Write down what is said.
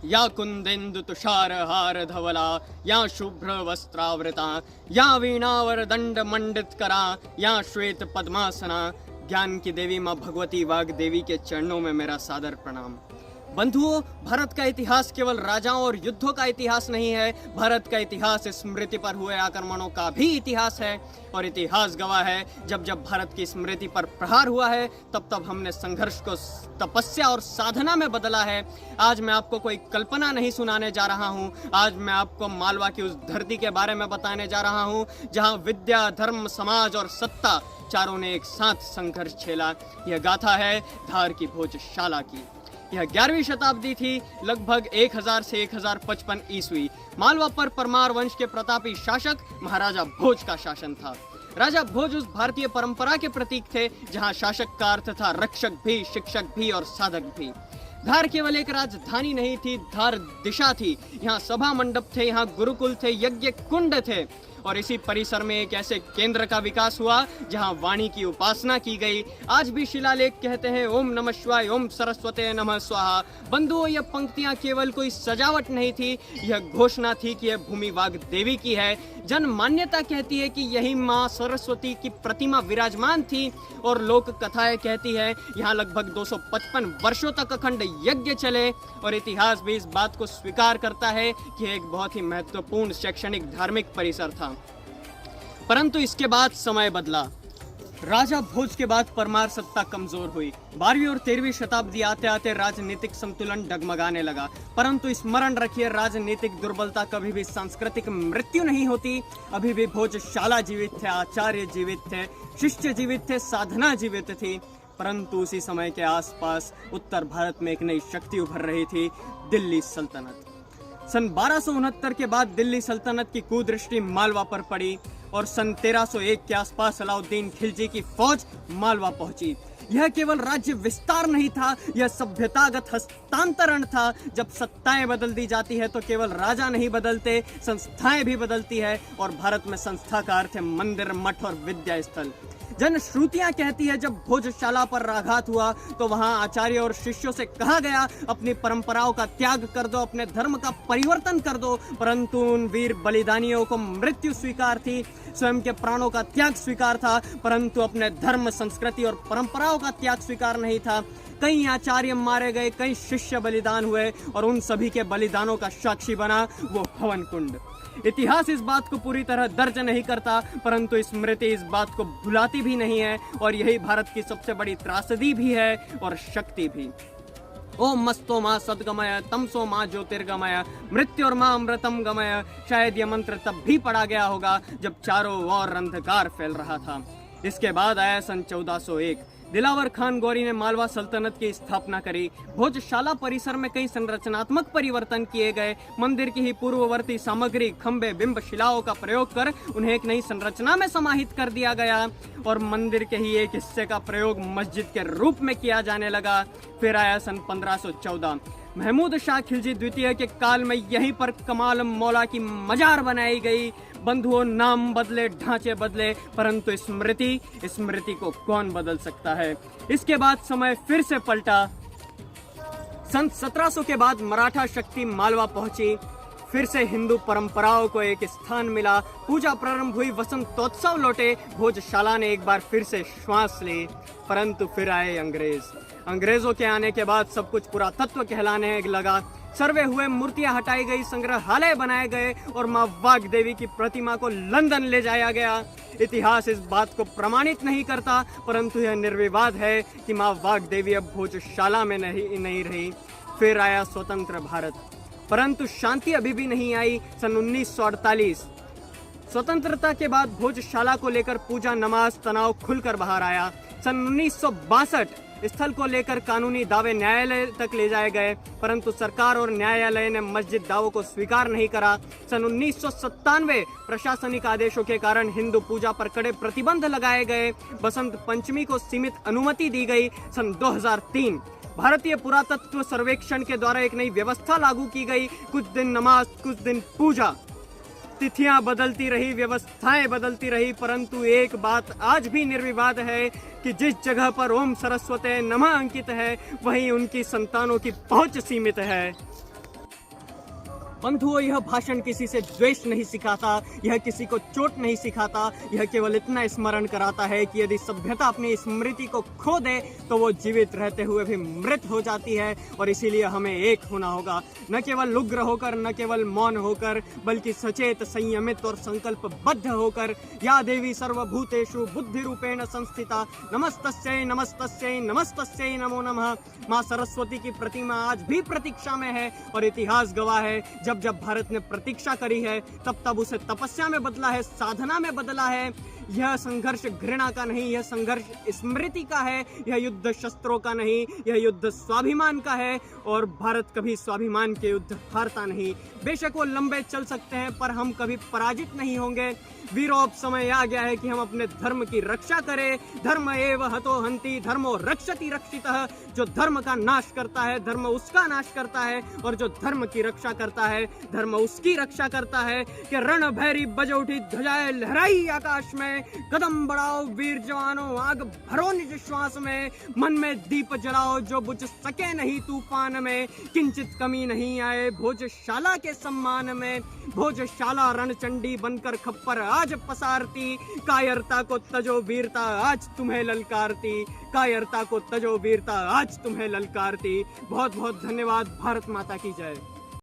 या कुंदेन्दु तुषार हार धवला, या शुभ्र वस्त्रावृता, या वीणावर दंड मंडित करा, या श्वेत पद्मासना। ज्ञान की देवी माँ भगवती वाग देवी के चरणों में मेरा सादर प्रणाम। बंधुओं, भारत का इतिहास केवल राजाओं और युद्धों का इतिहास नहीं है। भारत का इतिहास स्मृति पर हुए आक्रमणों का भी इतिहास है। और इतिहास गवाह है, जब जब भारत की स्मृति पर प्रहार हुआ है, तब तब हमने संघर्ष को तपस्या और साधना में बदला है। आज मैं आपको कोई कल्पना नहीं सुनाने जा रहा हूँ। आज मैं आपको मालवा की उस धरती के बारे में बताने जा रहा हूँ, जहाँ विद्या, धर्म, समाज और सत्ता चारों ने एक साथ संघर्ष झेला। यह गाथा है धार की भोजशाला की। यह 11वीं शताब्दी थी, लगभग 1000 से 1055 ईस्वी। मालवा पर परमार वंश के प्रतापी शासक महाराजा भोज का शासन था। राजा भोज उस भारतीय परंपरा के प्रतीक थे, जहां शासक का अर्थ था रक्षक भी, शिक्षक भी और साधक भी। धार केवल एक राजधानी नहीं थी, धार दिशा थी। यहाँ सभा मंडप थे, यहाँ गुरुकुल थे, यज्ञ कुंड थे। और इसी परिसर में एक ऐसे केंद्र का विकास हुआ जहां वाणी की उपासना की गई। आज भी शिलालेख कहते हैं ओम नमः शिवाय, ओम सरस्वते नमः स्वाहा। बंधुओं, यह पंक्तियां केवल कोई सजावट नहीं थी, यह घोषणा थी कि यह भूमि वाग देवी की है। जन मान्यता कहती है कि यही मां सरस्वती की प्रतिमा विराजमान थी। और लोक कथाएं कहती है यहाँ लगभग 255 वर्षों तक अखंड यज्ञ चले। और इतिहास भी इस बात को स्वीकार करता है कि एक बहुत ही महत्वपूर्ण शैक्षणिक धार्मिक परिसर था। परंतु इसके बाद समय बदला। राजा भोज के बाद परमार सत्ता कमजोर हुई। 12वीं और 13वीं शताब्दी आते आते राजनीतिक संतुलन डगमगाने लगा। परंतु स्मरण रखिए, राजनीतिक दुर्बलता कभी भी सांस्कृतिक मृत्यु नहीं होती। अभी भी भोजशाला जीवित थे, आचार्य जीवित थे, शिष्य जीवित थे, साधना जीवित थी। परंतु उसी समय के आसपास उत्तर भारत में एक नई शक्ति उभर रही थी, दिल्ली सल्तनत। सन 1269 के बाद दिल्ली सल्तनत की कुदृष्टि मालवा पर पड़ी और सन 1301 के आसपास अलाउद्दीन खिलजी की फौज मालवा पहुंची। यह केवल राज्य विस्तार नहीं था, यह सभ्यतागत हस्तांतरण था। जब सत्ताएं बदल दी जाती है तो केवल राजा नहीं बदलते, संस्थाएं भी बदलती है। और भारत में संस्था का अर्थ है मंदिर, मठ और विद्या स्थल। जन श्रुतियां कहती है जब भोजशाला पर आघात हुआ तो वहां आचार्य और शिष्यों से कहा गया अपनी परंपराओं का त्याग कर दो, अपने धर्म का परिवर्तन कर दो। परंतु उन वीर बलिदानियों को मृत्यु स्वीकार थी, स्वयं के प्राणों का त्याग स्वीकार था, परंतु अपने धर्म, संस्कृति और परंपराओं का त्याग स्वीकार नहीं था। कई आचार्य मारे गए, कई शिष्य बलिदान हुए और उन सभी के बलिदानों का साक्षी बना वो हवन कुंड। इतिहास इस बात को पूरी तरह दर्ज नहीं करता, परंतु स्मृति इस बात को भुलाती भी नहीं है। और यही भारत की सबसे बड़ी त्रासदी भी है और शक्ति भी। ओम मस्तो माँ सदगमय, तमसो माँ ज्योतिर्गमय, मृत्यु और माँ अमृतम गमय। शायद यह मंत्र तब भी पढ़ा गया होगा जब चारों ओर अंधकार फैल रहा था। इसके बाद आया सन 1401। दिलावर खान गौरी ने मालवा सल्तनत की स्थापना करी। भोजशाला परिसर में कई संरचनात्मक परिवर्तन किए गए। मंदिर की ही पूर्ववर्ती सामग्री, खंबे, बिंब, शिलाओं का प्रयोग कर उन्हें एक नई संरचना में समाहित कर दिया गया। और मंदिर के ही एक हिस्से का प्रयोग मस्जिद के रूप में किया जाने लगा। फिर आया सन 1514। महमूद शाह खिलजी द्वितीय के काल में यहीं पर कमाल मौला की मजार बनाई गई। बंधुओं, नाम बदले, ढांचे बदले, परंतु स्मृति को कौन बदल सकता है। इसके बाद समय फिर से पलटा। सन 1700 के बाद मराठा शक्ति मालवा पहुंची। फिर से हिंदू परंपराओं को एक स्थान मिला। पूजा प्रारंभ हुई, वसंतोत्सव लौटे। भोजशाला ने एक बार फिर से श्वास ली। परंतु फिर आए अंग्रेजों के आने के बाद सब कुछ पुरातत्व कहलाने लगा। सर्वे हुए, मूर्तियां हटाई गई, संग्रहालय बनाए गए और मां वाग देवी की प्रतिमा को लंदन ले जाया गया। इतिहास इस बात को प्रमाणित नहीं करता, परंतु यह निर्विवाद है कि मां वाग देवी अब भोजशाला में नहीं रही। फिर आया स्वतंत्र भारत, परंतु शांति अभी भी नहीं आई। सन 1948 स्वतंत्रता के बाद भोजशाला को लेकर पूजा, नमाज, तनाव खुलकर बाहर आया। सन 1962 स्थल को लेकर कानूनी दावे न्यायालय तक ले जाए गए, परंतु सरकार और न्यायालय ने मस्जिद दावों को स्वीकार नहीं करा। सन 1997 प्रशासनिक आदेशों के कारण हिंदू पूजा पर कड़े प्रतिबंध लगाए गए। बसंत पंचमी को सीमित अनुमति दी गई। सन 2003 भारतीय पुरातत्व सर्वेक्षण के द्वारा एक नई व्यवस्था लागू की गई। कुछ दिन नमाज, कुछ दिन पूजा। तिथियां बदलती रही, व्यवस्थाएं बदलती रही, परंतु एक बात आज भी निर्विवाद है कि जिस जगह पर ओम सरस्वते नमः अंकित है, वहीं उनकी संतानों की पहुंच सीमित है। बंधुओं, यह भाषण किसी से द्वेष नहीं सिखाता, यह किसी को चोट नहीं सिखाता, यह केवल इतना स्मरण कराता है कि यदि सभ्यता अपनी स्मृति को खो दे तो वो जीवित रहते हुए भी मृत हो जाती है। और इसीलिए हमें एक होना होगा, न केवल उग्र होकर, न केवल मौन होकर, बल्कि सचेत, संयमित और संकल्पबद्ध होकर। या देवी सर्वभूतेषु बुद्धि रूपेण संस्थिता नमस्तस्यै नमस्तस्यै नमस्तस्यै नमो नमः। माँ सरस्वती की प्रतिमा आज भी प्रतीक्षा में है और इतिहास गवाह है, जब जब भारत ने प्रतीक्षा करी है तब तब उसे तपस्या में बदला है, साधना में बदला है। यह संघर्ष घृणा का नहीं, यह संघर्ष स्मृति का है, यह युद्ध शस्त्रों का नहीं, यह युद्ध स्वाभिमान का है। और भारत कभी स्वाभिमान के युद्ध हारता नहीं। बेशक वो लंबे चल सकते हैं पर हम कभी पराजित नहीं होंगे। वीरों, अब समय आ गया है कि हम अपने धर्म की रक्षा करें। धर्म एव हतो हन्ति धर्मो रक्षति रक्षितः। जो धर्म का नाश करता है धर्म उसका नाश करता है, और जो धर्म की रक्षा करता है धर्म उसकी रक्षा करता है। कि रण भैरी बज उठी ध्वजाएं लहराई आकाश में, कदम बढ़ाओ वीर जवानों आग भरो निज श्वास में। मन में दीप जलाओ जो बुझ सके नहीं तूफान में, किंचित कमी नहीं आए भोजशाला के सम्मान में। भोजशाला रणचंडी बनकर खप्पर आज पसारती, कायरता को तजो वीरता आज तुम्हें ललकारती, कायरता को तजो वीरता आज तुम्हें ललकारती। बहुत बहुत धन्यवाद। भारत माता की जय।